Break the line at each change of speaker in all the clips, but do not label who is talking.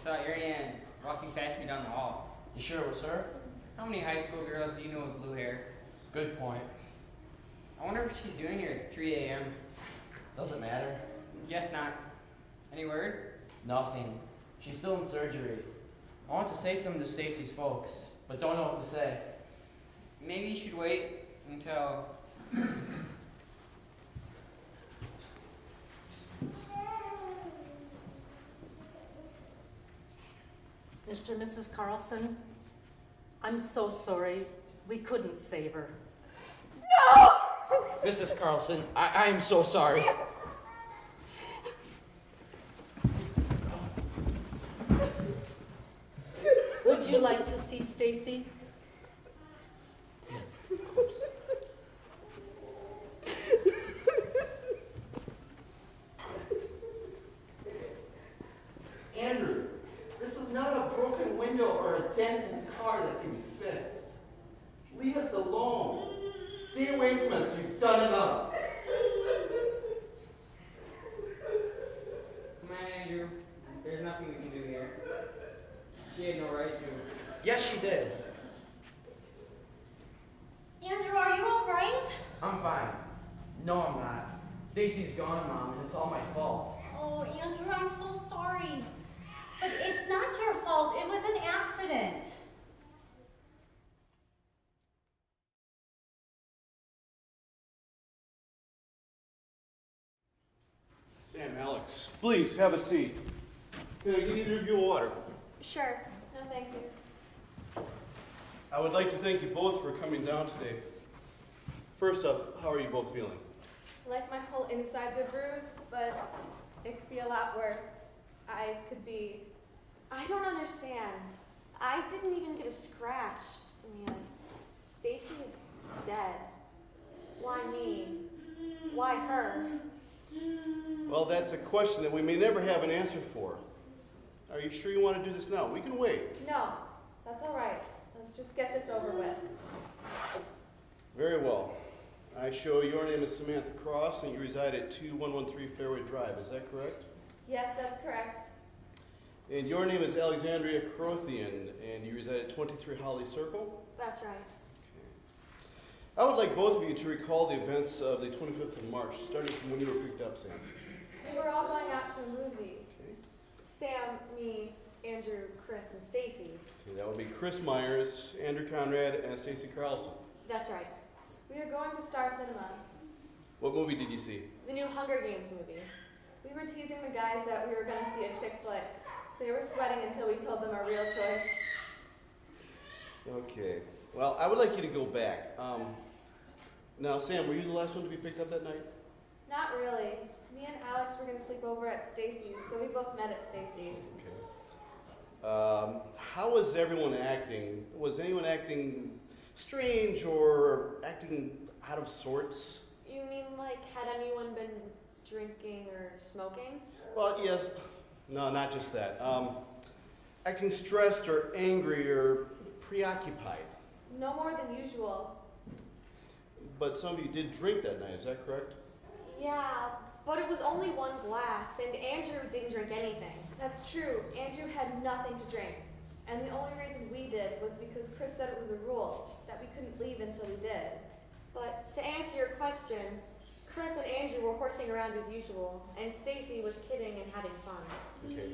saw Ariane walking past me down the hall.
You sure it was her?
How many high school girls do you know with blue hair?
Good point.
I wonder what she's doing here at 3 a.m.
Doesn't matter.
Guess not. Any word?
Nothing. She's still in surgery. I want to say something to Stacy's folks, but don't know what to say.
Maybe you should wait until...
Mr. and Mrs. Carlson, I'm so sorry. We couldn't save her.
No!
Mrs. Carlson, I am so sorry.
Would you like to see Stacy?
Yes, of course.
Andrew, this is not a broken window or a dent in the car that can be fixed. Leave us alone. Stay away from us. You've done enough.
Come on, Andrew. There's nothing we can do here. She had no right to.
Yes, she did.
Andrew, are you all right?
I'm fine. No, I'm not. Stacy's gone, Mom, and it's all my fault.
Oh, Andrew, I'm so sorry. But it's not your fault. It was an accident.
Sam, Alex, please have a seat. Can I get either of you water?
Sure. No, thank you.
I would like to thank you both for coming down today. First off, how are you both feeling?
Like my whole insides are bruised, but it could be a lot worse. I don't understand. I didn't even get a scratch. Man, Stacy is dead. Why me? Why her?
Well, that's a question that we may never have an answer for. Are you sure you want to do this now? We can wait.
No, that's all right. Let's just get this over with.
Very well. I show your name is Samantha Cross and you reside at 2113 Fairway Drive. Is that correct?
Yes, that's correct.
And your name is Alexandria Carothian and you reside at 23 Holly Circle?
That's right.
I would like both of you to recall the events of the 25th of March, starting from when you were picked up, Sam.
We were all going out to a movie.
Okay.
Sam, me, Andrew, Chris, and Stacy.
Okay, that would be Chris Myers, Andrew Conrad, and Stacy Carlson.
That's right. We were going to Star Cinema,
What movie did you see?
the new Hunger Games movie. We were teasing the guys that we were going to see a chick flick. They were sweating until we told them our real choice.
Okay. Well, I would like you to go back. Now, Sam, were you the last one to be picked up that night?
Not really. Me and Alex were going to sleep over at Stacy's, so we both met at Stacy's.
Okay. How was everyone acting? Was anyone acting strange or acting out of sorts?
You mean like, had anyone been drinking or smoking?
Well, yes. No, not just that. Acting stressed or angry or preoccupied.
No more than usual.
But some of you did drink that night, is that correct?
Yeah, but it was only one glass, and Andrew didn't drink anything. That's true. Andrew had nothing to drink. And the only reason we did was because Chris said it was a rule, that we couldn't leave until we did. But to answer your question, Chris and Andrew were horsing around as usual, and Stacy was kidding and having fun.
Okay.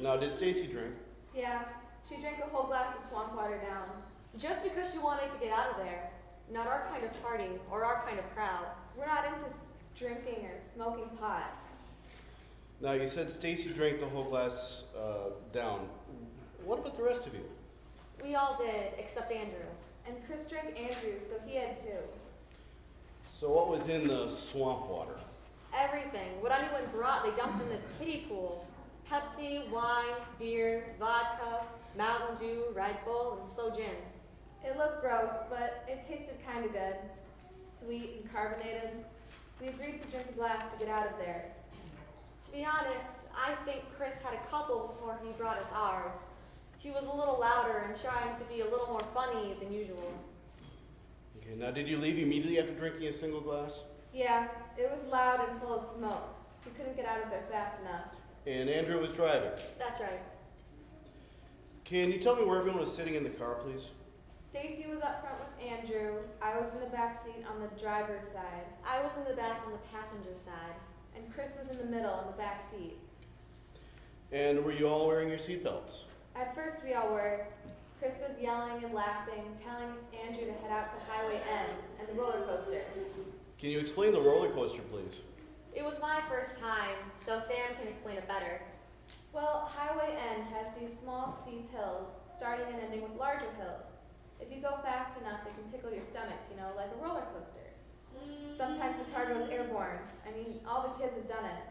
Now, did Stacy drink?
Yeah, she drank a whole glass of swamp water down. Just because she wanted to get out of there. Not our kind of party, or our kind of crowd. We're not into drinking or smoking pot.
Now, you said Stacy drank the whole glass down. What about the rest of you?
We all did, except Andrew. And Chris drank Andrew, so he had too.
So what was in the swamp water?
Everything. What anyone brought, they dumped in this kiddie pool. Pepsi, wine, beer, vodka, Mountain Dew, Red Bull, and slow gin. It looked gross, but it tasted kind of good. Sweet and carbonated. We agreed to drink a glass to get out of there. To be honest, I think Chris had a couple before he brought us ours. He was a little louder and trying to be a little more funny than usual.
Okay, now did you leave immediately after drinking a single glass?
Yeah, it was loud and full of smoke. We couldn't get out of there fast enough.
And Andrew was driving.
That's right.
Can you tell me where everyone was sitting in the car, please?
Stacy was up front with Andrew. I was in the back seat on the driver's side.
I was in the back on the passenger side.
And Chris was in the middle in the back seat.
And were you all wearing your seatbelts?
At first we all were. Chris was yelling and laughing, telling Andrew to head out to Highway N and the roller coaster.
Can you explain the roller coaster, please?
It was my first time, so Sam can explain it better.
Well, Highway N has these small, steep hills, starting and ending with larger hills. If you go fast enough, it can tickle your stomach, like a roller coaster. Sometimes the car goes airborne. All the kids have done it.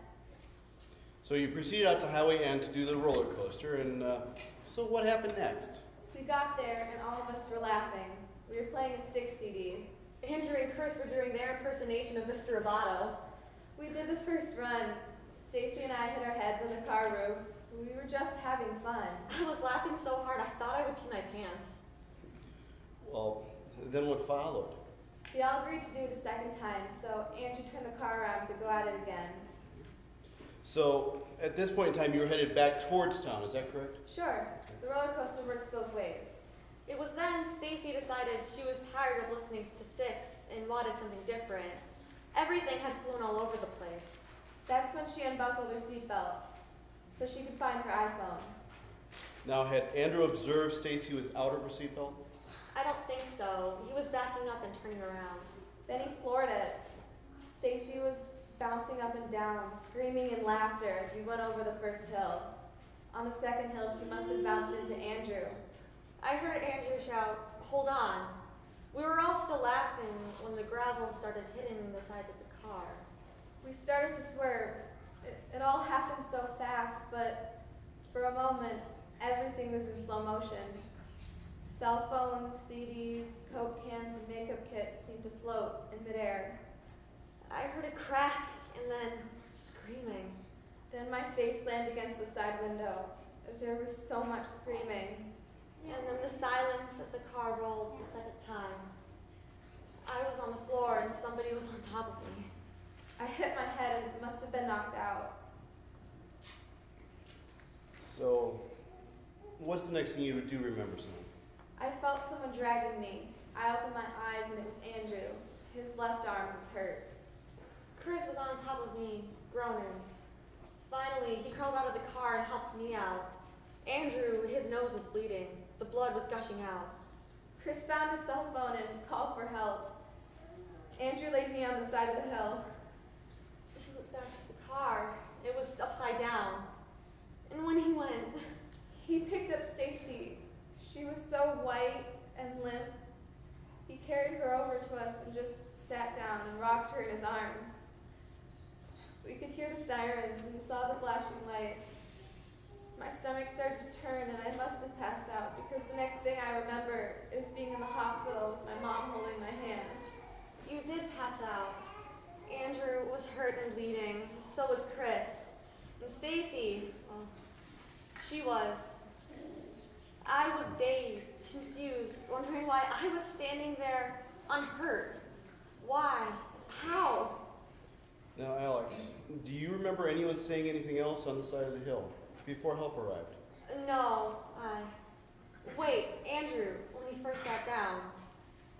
So you proceeded out to Highway N to do the roller coaster, and so what happened next?
We got there, and all of us were laughing. We were playing a stick CD.
Andrew and Chris were doing their impersonation of Mr. Roboto.
We did the first run. Stacy and I hit our heads on the car roof. We were just having fun.
I was laughing so hard I thought I would pee my pants.
Well, then what followed?
We all agreed to do it a second time, so Andrew turned the car around to go at it again.
So, at this point in time, you were headed back towards town, is that correct?
Sure, the roller coaster works both ways.
It was then Stacy decided she was tired of listening to Styx and wanted something different. Everything had flown all over the place.
That's when she unbuckled her seatbelt, so she could find her iPhone.
Now, had Andrew observed Stacy was out of her seatbelt?
I don't think so. He was backing up and turning around.
Then he floored it. Stacy was bouncing up and down, screaming in laughter as we went over the first hill. On the second hill, she must have bounced into Andrew.
I heard Andrew shout, "Hold on." We were all still laughing when the gravel started hitting the sides of the car.
We started to swerve. It all happened so fast, but for a moment, everything was in slow motion. Cell phones, CDs, Coke cans, and makeup kits seemed to float in midair.
I heard a crack and then screaming.
Then my face slammed against the side window. There was so much screaming.
And then the silence as the car rolled the second time. I was on the floor and somebody was on top of me.
I hit my head and must have been knocked out.
So, what's the next thing you do remember, Sam?
I felt someone dragging me. I opened my eyes and it was Andrew. His left arm was hurt.
Chris was on top of me, groaning. Finally, he crawled out of the car and helped me out. Andrew, his nose was bleeding. The blood was gushing out.
Chris found his cell phone and called for help. Andrew laid me on the side of the hill.
He looked back at the car. It was upside down. And when he went,
He picked up Stacy. She was so white and limp. He carried her over to us and just sat down and rocked her in his arms. We could hear the sirens and saw the flashing lights. My stomach started to turn and I must have passed out because the next thing I remember is being in the hospital with my mom holding my hand.
you did pass out. Andrew was hurt and bleeding. So was Chris. And Stacy, well, she was. I was dazed, confused, wondering why I was standing there unhurt. Why? How?
Now, Alex, do you remember anyone saying anything else on the side of the hill before help arrived?
No, wait, Andrew, when he first sat down,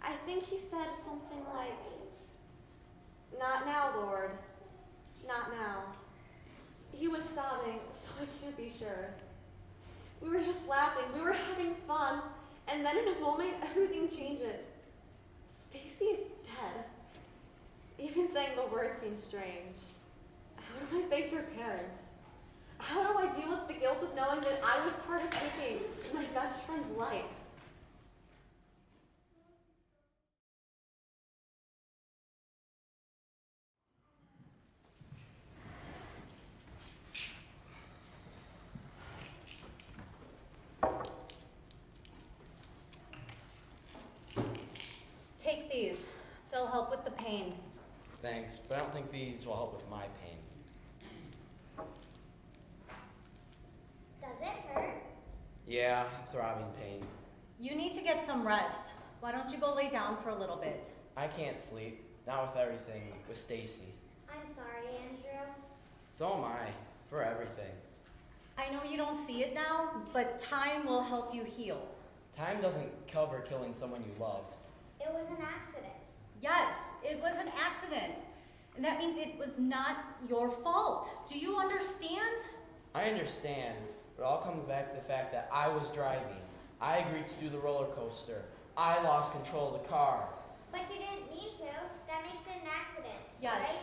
I think he said something like, "Not now, Lord. Not now." He was sobbing, so I can't be sure. We were just laughing, we were having fun, and then in a moment, everything changes. Stacy is dead. Even saying the word seems strange. How do I face her parents? How do I deal with the guilt of knowing that I was part of taking my best friend's life?
Take these. They'll help with the pain.
Thanks, but I don't think these will help with my pain.
Does it hurt?
Yeah, throbbing pain.
You need to get some rest. Why don't you go lay down for a little bit?
I can't sleep, not with everything, with Stacy.
I'm sorry, Andrew.
So am I, for everything.
I know you don't see it now, but time will help you heal.
Time doesn't cover killing someone you love.
It was an accident.
Yes, it was an accident. And that means it was not your fault. Do you understand?
I understand, but it all comes back to the fact that I was driving. I agreed to do the roller coaster. I lost control of the car.
But you didn't mean to. That makes it an accident.
Yes.
Right?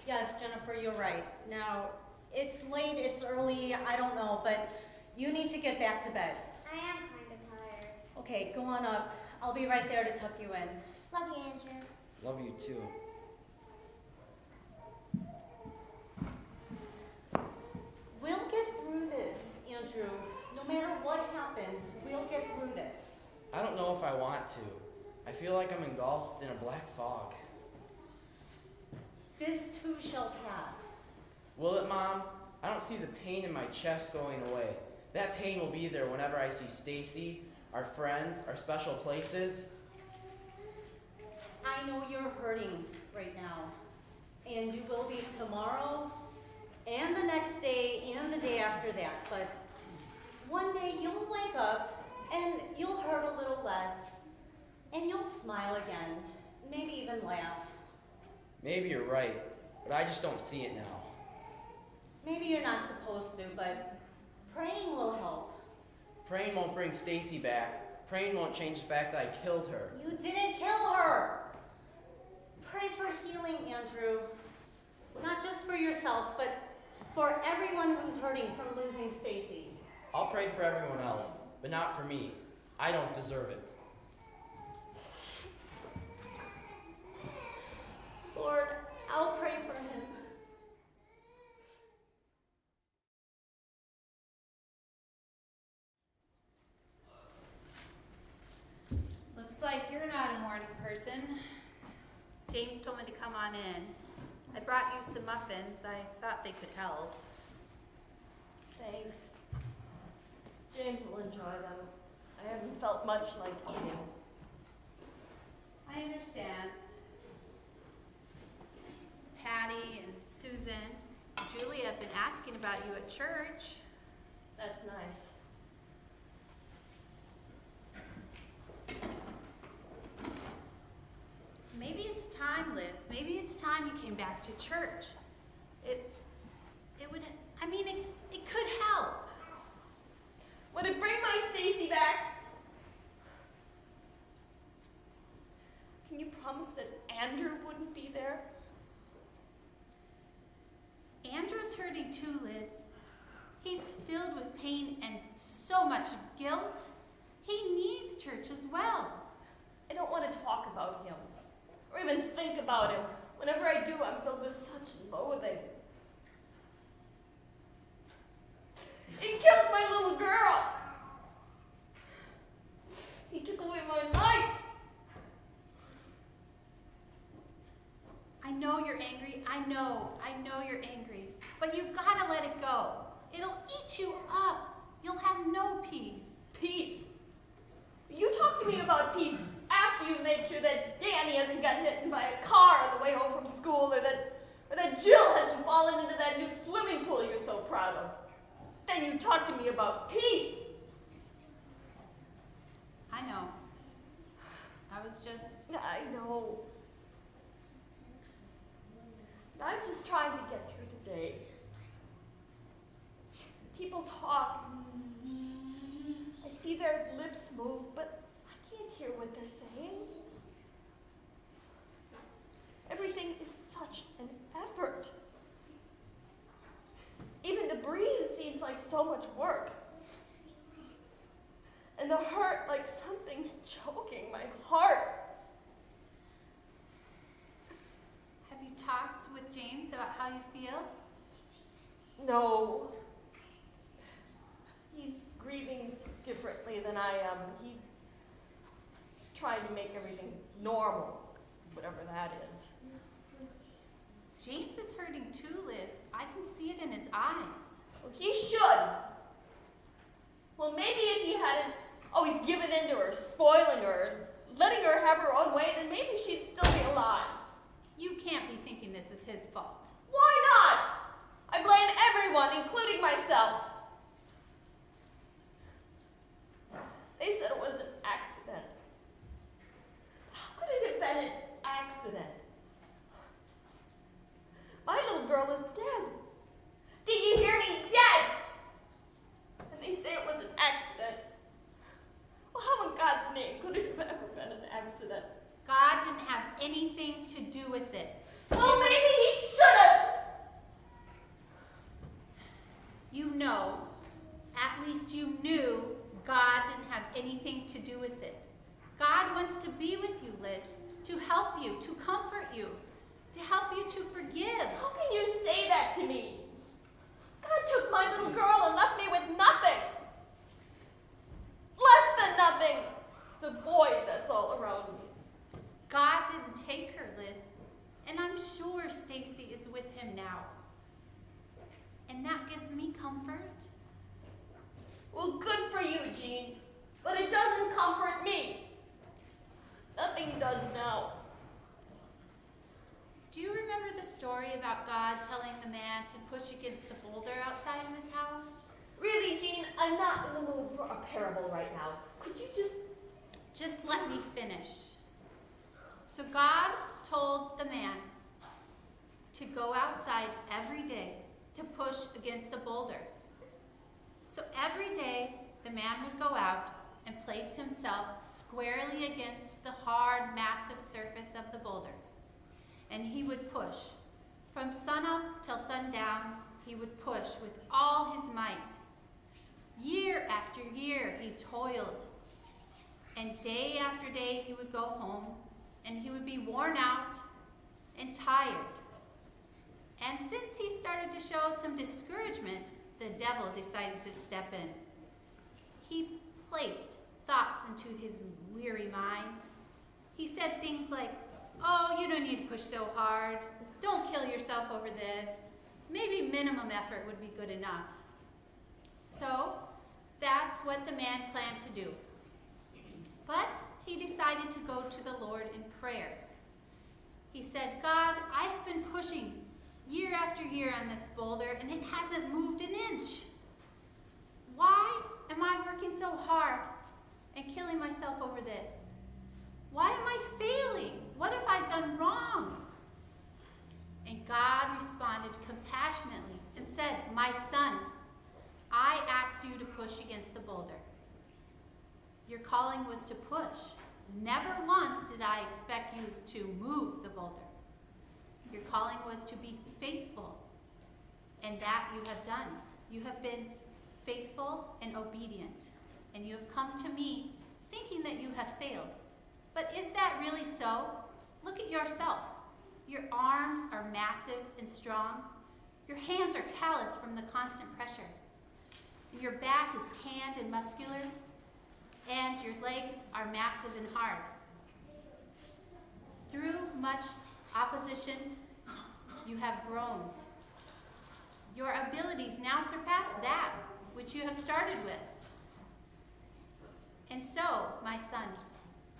Yes, Jennifer, you're right. Now, it's late, it's early, I don't know, but you need to get back to bed.
I am kind of tired.
Okay, go on up. I'll be right there to tuck you in.
Love you, Andrew.
Love you too.
We'll get through this, Andrew. No matter what happens, we'll get through this.
I don't know if I want to. I feel like I'm engulfed in a black fog.
This too shall pass.
Will it, Mom? I don't see the pain in my chest going away. That pain will be there whenever I see Stacy, our friends, our special places.
I know you're hurting right now, and you will be tomorrow, and the next day, and the day after that, but one day you'll wake up, and you'll hurt a little less, and you'll smile again, maybe even laugh.
Maybe you're right, but I just don't see it now.
Maybe you're not supposed to, but praying will help.
Praying won't bring Stacy back. Praying won't change the fact that I killed her.
You didn't kill her! Pray for healing, Andrew. Not just for yourself, but for everyone who's hurting from losing Stacy.
I'll pray for everyone else, but not for me. I don't deserve it.
Lord, I'll pray for him.
Looks like you're not a morning person. James told me to come on in. I brought you some muffins. I thought they could help.
Thanks. James will enjoy them. I haven't felt much like eating.
I understand. Patty and Susan, Julie have been asking about you at church.
That's nice.
Maybe it's time, Liz. Maybe it's time you came back to church. It would, it could help.
Would it bring my Stacy back? Can you promise that Andrew wouldn't be there?
Andrew's hurting too, Liz. He's filled with pain and so much guilt. He needs church as well.
I don't want to talk about him, or even think about him. Whenever I do, I'm filled with such loathing. He killed my little girl. He took away my life.
I know you're angry. I know you're angry. But you gotta let it go. It'll eat you up. You'll have no peace.
Peace? You talk to me about peace after you made sure that Danny hasn't gotten hit by a car on the way home from school, or that Jill hasn't fallen into that new swimming pool you're so proud of. Then you talk to me about peace.
I know. I was just...
I know. I'm just trying to get through the day. People talk. I see their lips move, but I can't hear what they're saying. Everything is such an effort. Even to breathe seems like so much work. And the hurt, like something's choking my heart.
Have you talked with James about how you feel?
No. He's grieving differently than I am. He's trying to make everything normal, whatever that is.
James is hurting too, Liz. I can see it in his eyes.
Well, he should. Well, maybe if he hadn't always given in to her, spoiling her, letting her have her own way, then maybe she'd still be alive.
You can't be thinking this is his fault.
Why not? I blame everyone, including myself.
least you knew God didn't have anything to do with it. God wants to be with you, Liz, to help you, to comfort you, to help you to forgive.
How can you say that to me? God took my little girl and left me with nothing. Less than nothing. It's a void that's all around me.
God didn't take her, Liz, and I'm sure Stacy is with him now. And that gives me comfort.
Well, good for you, Jean, but it doesn't comfort me. Nothing does now.
Do you remember the story about God telling the man to push against the boulder outside of his house?
Really, Jean, I'm not in the mood for a parable right now. Could you
Just let me finish. So God told the man to go outside every day to push against the boulder. So every day the man would go out and place himself squarely against the hard, massive surface of the boulder. And he would push. From sunup till sundown, he would push with all his might. Year after year, he toiled. And day after day, he would go home, and he would be worn out and tired. And since he started to show some discouragement, the devil decided to step in. He placed thoughts into his weary mind. He said things like, "Oh, you don't need to push so hard. Don't kill yourself over this. Maybe minimum effort would be good enough." So that's what the man planned to do. But he decided to go to the Lord in prayer. He said, "God, I have been pushing year after year on this boulder, and it hasn't moved an inch. Why am I working so hard and killing myself over this? Why am I failing? What have I done wrong?" And God responded compassionately and said, "My son, I asked you to push against the boulder. Your calling was to push. Never once did I expect you to move the boulder. Your calling was to be faithful, and that you have done. You have been faithful and obedient, and you have come to me thinking that you have failed. But is that really so? Look at yourself. Your arms are massive and strong. Your hands are callous from the constant pressure. Your back is tanned and muscular, and your legs are massive and hard. Through much opposition, you have grown. Your abilities now surpass that which you have started with. And so, my son,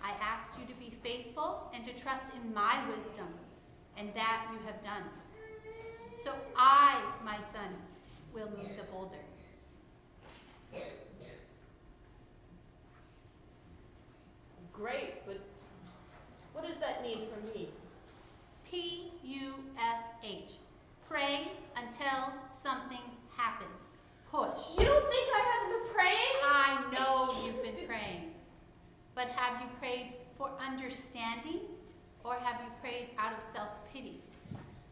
I asked you to be faithful and to trust in my wisdom, and that you have done. So I, my son, will move the boulder."
Great, but what does that mean for me?
P-U-S-H. Pray until something happens. Push.
You don't think I haven't been praying?
I know you've been praying. But have you prayed for understanding, or have you prayed out of self-pity?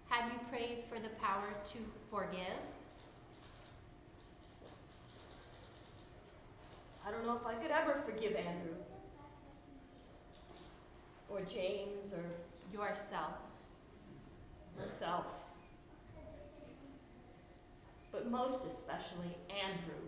Have you prayed for the power to forgive?
I don't know if I could ever forgive Andrew. Or James, or
Yourself.
myself. But most especially Andrew.